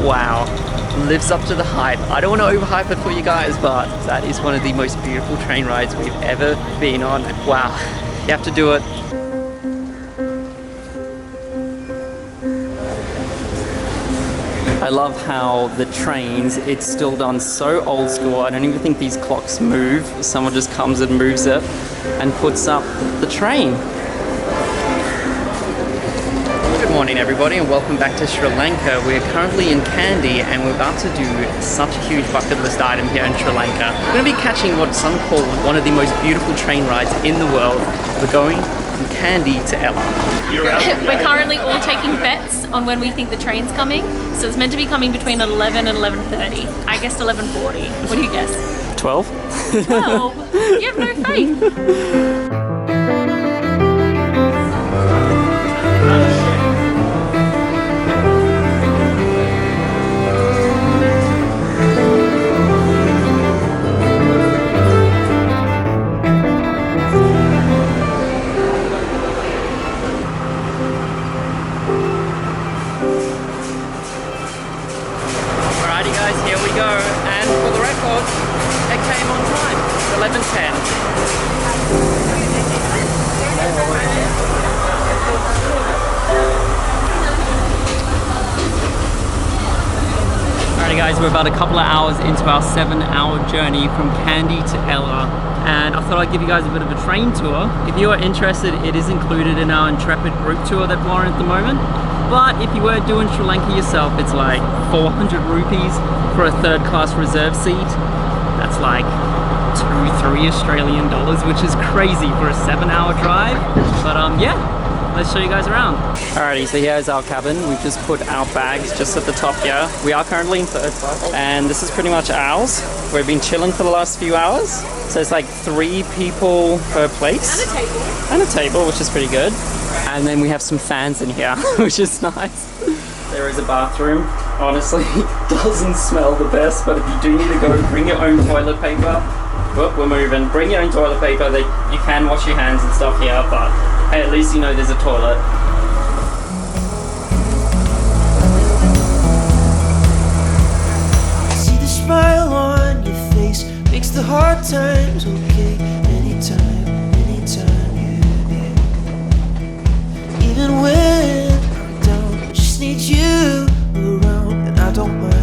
wow, lives up to the hype. I don't want to overhype it for you guys, but that is one of the most beautiful train rides we've ever been on. Wow, you have to do it. I love how the trains, it's still done so old school. I don't even think these clocks move. Someone just comes and moves it and puts up the train. Good morning everybody and welcome back to Sri Lanka. We're currently in Kandy and we're about to do such a huge bucket list item here in Sri Lanka. We're going to be catching what some call one of the most beautiful train rides in the world. We're going from Kandy to Ella. We're currently all taking bets on when we think the train's coming. So it's meant to be coming between 11 and 11:30. I guessed 11:40. What do you guess? 12? 12? You have no faith. Here we go, and for the record, it came on time, 11:10. Alrighty guys, we're about a couple of hours into our 7-hour journey from Kandy to Ella, and I thought I'd give you guys a bit of a train tour. If you are interested, it is included in our Intrepid group tour that we're on at the moment. But if you were doing Sri Lanka yourself, it's like 400 rupees for a third class reserve seat. That's like $2-3 Australian dollars, which is crazy for a 7-hour drive. But yeah, let's show you guys around. Alrighty, so here's our cabin. We've just put our bags just at the top here. We are currently in third class, and this is pretty much ours. We've been chilling for the last few hours. So it's like 3 people per place. And a table. And a table, which is pretty good. And then we have some fans in here, which is nice. There is a bathroom. Honestly, it doesn't smell the best, but if you do need to go, bring your own toilet paper. Whoop, we're moving. Bring your own toilet paper. You can wash your hands and stuff here, but hey, at least you know there's a toilet. I see the smile on your face, makes the hard times okay. Anytime, yeah. Even when I'm down, just need you around, and I don't mind.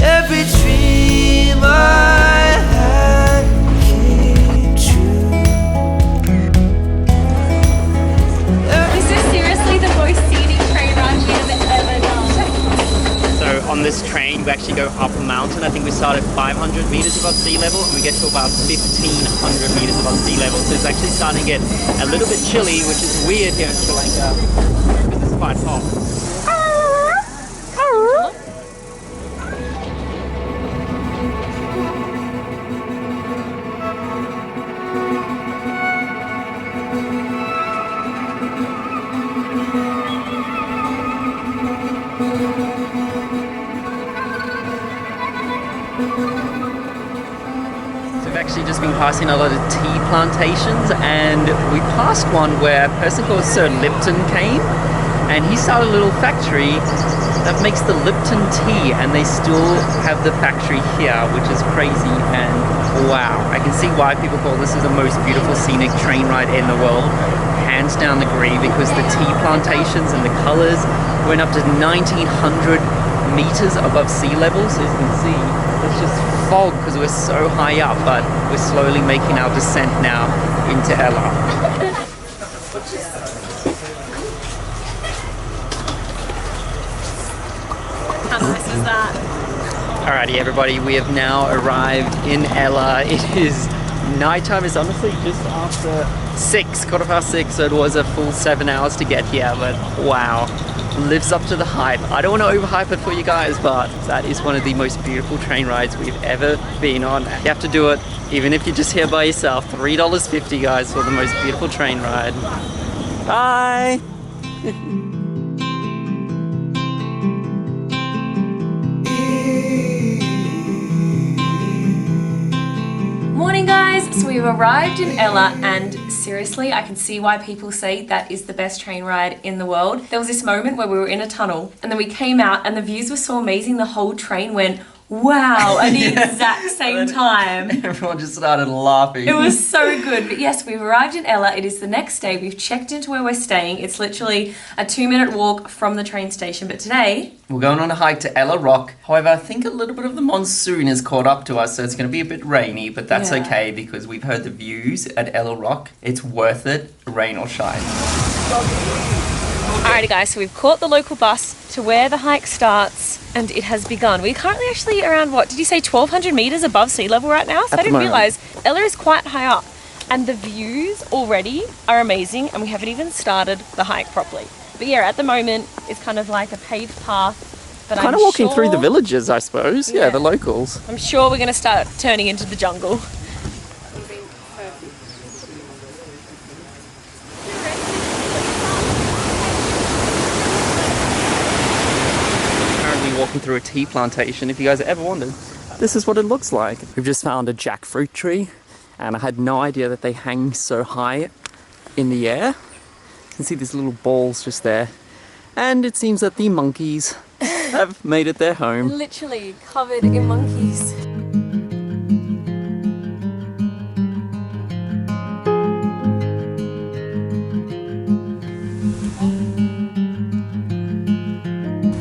Every dream I had came true. Is this seriously the most scenic train ride we have ever done? So on this train, we actually go up a mountain. I think we start at 500 meters above sea level, and we get to about 1,500 meters above sea level. So it's actually starting to get a little bit chilly, which is weird here in Sri Lanka because it's quite hot. Actually just been passing a lot of tea plantations, and we passed one where a person called Sir Lipton came, and he started a little factory that makes the Lipton tea, and they still have the factory here, which is crazy. And wow, I can see why people call this is the most beautiful scenic train ride in the world. Hands down agree, because the tea plantations and the colors went up to 1,900 meters above sea level. So as you can see, it's just fog because we're so high up, but we're slowly making our descent now into Ella. How nice is that? Alrighty everybody, we have now arrived in Ella. It is nighttime. It's honestly just after 6, 6:15, so it was a full 7 hours to get here, but wow, lives up to the hype. I don't want to overhype it for you guys, but that is one of the most beautiful train rides we've ever been on. You have to do it, even if you're just here by yourself. $3.50 guys for the most beautiful train ride. Bye! Morning guys, so we've arrived in Ella and seriously, I can see why people say that is the best train ride in the world. There was this moment where we were in a tunnel and then we came out and the views were so amazing, the whole train went, wow, at the exact same time. Everyone just started laughing. It was so good. But yes, we've arrived in Ella. It is the next day. We've checked into where we're staying. It's literally a 2-minute walk from the train station. But today, we're going on a hike to Ella Rock. However, I think a little bit of the monsoon has caught up to us, so it's going to be a bit rainy, but that's okay because we've heard the views at Ella Rock. It's worth it, rain or shine. Alrighty guys, so we've caught the local bus to where the hike starts and it has begun. We're currently actually around, what did you say, 1,200 meters above sea level right now? So I didn't realize Ella is quite high up and the views already are amazing and we haven't even started the hike properly. But yeah, at the moment it's kind of like a paved path. But Kind of walking through the villages, I suppose. Yeah, the locals. I'm sure we're going to start turning into the jungle. Walking through a tea plantation. If you guys ever wondered, this is what it looks like. We've just found a jackfruit tree and I had no idea that they hang so high in the air. You can see these little balls just there and it seems that the monkeys have made it their home. Literally covered in monkeys.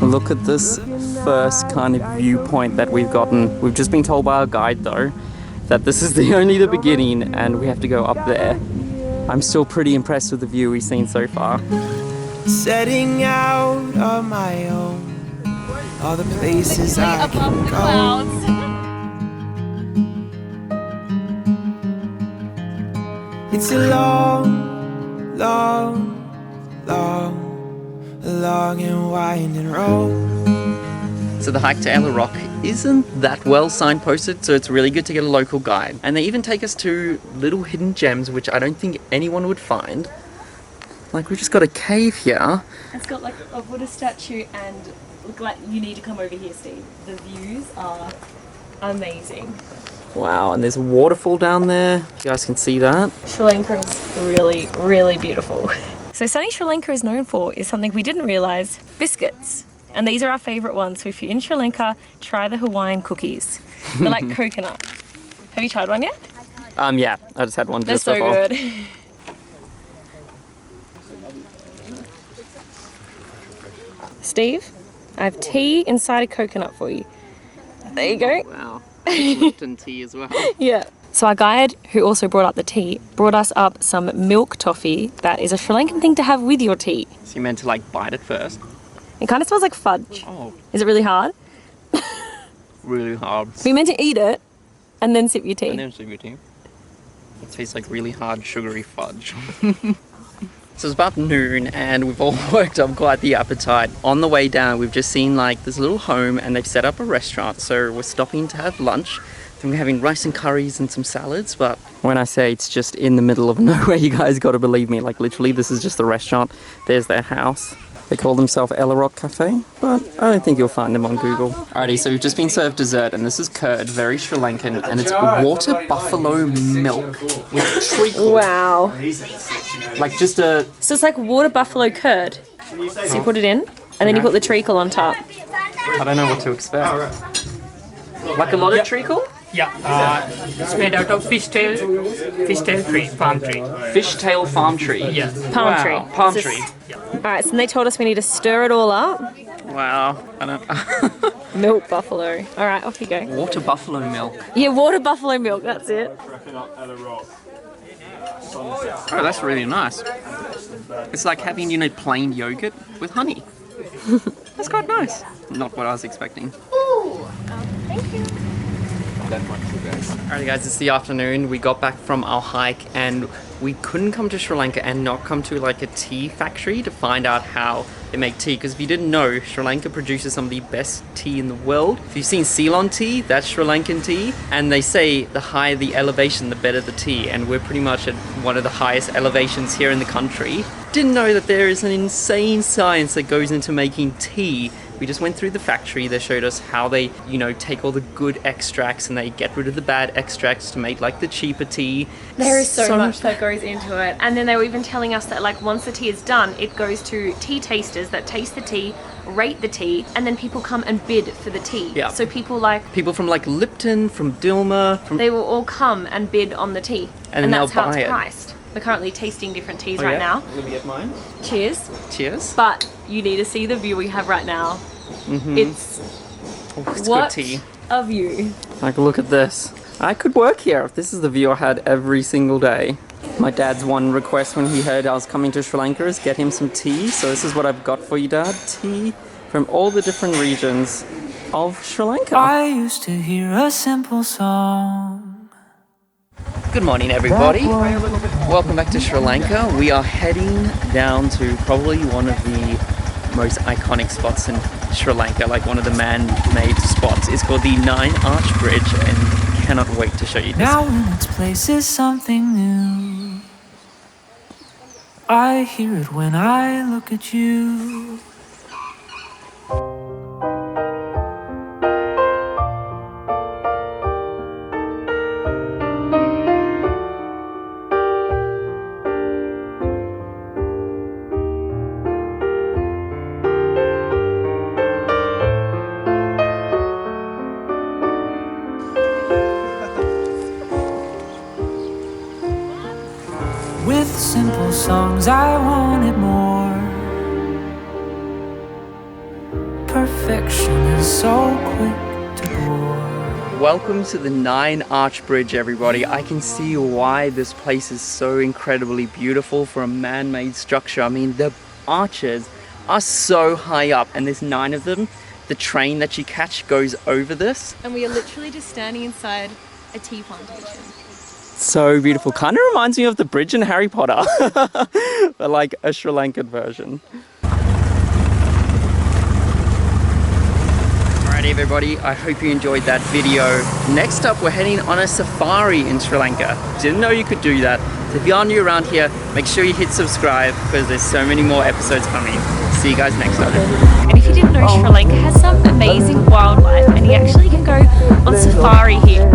Look at this first kind of viewpoint that we've gotten. We've just been told by our guide though that this is only the beginning and we have to go up there. I'm still pretty impressed with the view we've seen so far. Setting out on my own, all the places I can go. It's a long, long, long and winding road. So the hike to Ella Rock isn't that well signposted, so it's really good to get a local guide. And they even take us to little hidden gems, which I don't think anyone would find. Like, we've just got a cave here. It's got like a Buddha statue and look like you need to come over here, Steve. The views are amazing. Wow, and there's a waterfall down there. You guys can see that. Sri Lanka is really, really beautiful. So something Sri Lanka is known for is something we didn't realise, biscuits. And these are our favourite ones. So if you're in Sri Lanka, try the Hawaiian cookies. They're like coconut. Have you tried one yet? Yeah, I just had one just They're so before. good. Steve, I have tea inside a coconut for you. There you go. Wow, Lipton tea as well. Yeah. So our guide, who also brought up the tea, brought us up some milk toffee that is a Sri Lankan thing to have with your tea. So you meant to like bite it first? It kind of smells like fudge. Oh. Is it really hard? Really hard. We meant to eat it and then sip your tea. And then sip your tea. It tastes like really hard sugary fudge. So it's about noon and we've all worked up quite the appetite. On the way down, we've just seen like this little home and they've set up a restaurant. So we're stopping to have lunch. Then we're having rice and curries and some salads, but When I say it's just in the middle of nowhere, you guys got to believe me. Like literally, this is just the restaurant. There's their house. They call themselves Ella Rock Cafe, but I don't think you'll find them on Google. Alrighty, so we've just been served dessert, and this is curd, very Sri Lankan, and it's water buffalo milk with treacle. Wow. Like just a... So it's like water buffalo curd. So you put it in and then you put the treacle on top. I don't know what to expect. Like a lot of treacle? Yeah, it's made out of fishtail tree, palm tree. Fishtail farm tree. Yeah. Palm Wow, tree. palm This tree. is- Alright, so they told us we need to stir it all up. Wow. I don't... Milk buffalo. Alright, off you go. Water buffalo milk. Yeah, water buffalo milk, that's it. Oh, that's really nice. It's like having, you know, plain yogurt with honey. That's quite nice. Not what I was expecting. Thank you. Alrighty guys, it's the afternoon. We got back from our hike and we couldn't come to Sri Lanka and not come to like a tea factory to find out how they make tea, because if you didn't know, Sri Lanka produces some of the best tea in the world. If you've seen Ceylon tea, that's Sri Lankan tea, and they say the higher the elevation, the better the tea, and we're pretty much at one of the highest elevations here in the country. Didn't know that there is an insane science that goes into making tea. We just went through the factory. They showed us how they, you know, take all the good extracts and they get rid of the bad extracts to make like the cheaper tea. There is so much that goes goes into it. And then they were even telling us that like once the tea is done, it goes to tea tasters that taste the tea, rate the tea, and then people come and bid for the tea. Yeah. So people from like Lipton, from Dilma, they will all come and bid on the tea. And that's they'll how buy it's it. priced. We're currently tasting different teas right now. Let me get mine. Cheers. Cheers. But you need to see the view we have right now. It's It's what good tea. a view. Like, look at this. I could work here. This is the view I had every single day. My dad's one request when he heard I was coming to Sri Lanka is get him some tea. So this is what I've got for you, Dad. Tea from all the different regions of Sri Lanka. I used to hear a simple song. Good morning, everybody. Welcome back to Sri Lanka. We are heading down to probably one of the most iconic spots in Sri Lanka, like one of the man-made spots. It's called the Nine Arch Bridge, and cannot wait to show you this. Now in its place is something new. I hear it when I look at you. With simple songs I wanted more. Perfection is so quick to bore. Welcome to the Nine Arch Bridge, everybody. I can see why this place is so incredibly beautiful for a man-made structure. I mean, the arches are so high up, and there's 9 of them. The train that you catch goes over this. And we are literally just standing inside a tea plantation. So beautiful. Kind of reminds me of the bridge in Harry Potter. But like a Sri Lankan version. Alrighty, everybody, I hope you enjoyed that video. Next up, we're heading on a safari in Sri Lanka. Didn't know you could do that. So if you're new around here, make sure you hit subscribe because there's so many more episodes coming. See you guys next time. And if you didn't know, Sri Lanka has some amazing wildlife, and you actually can go on safari here.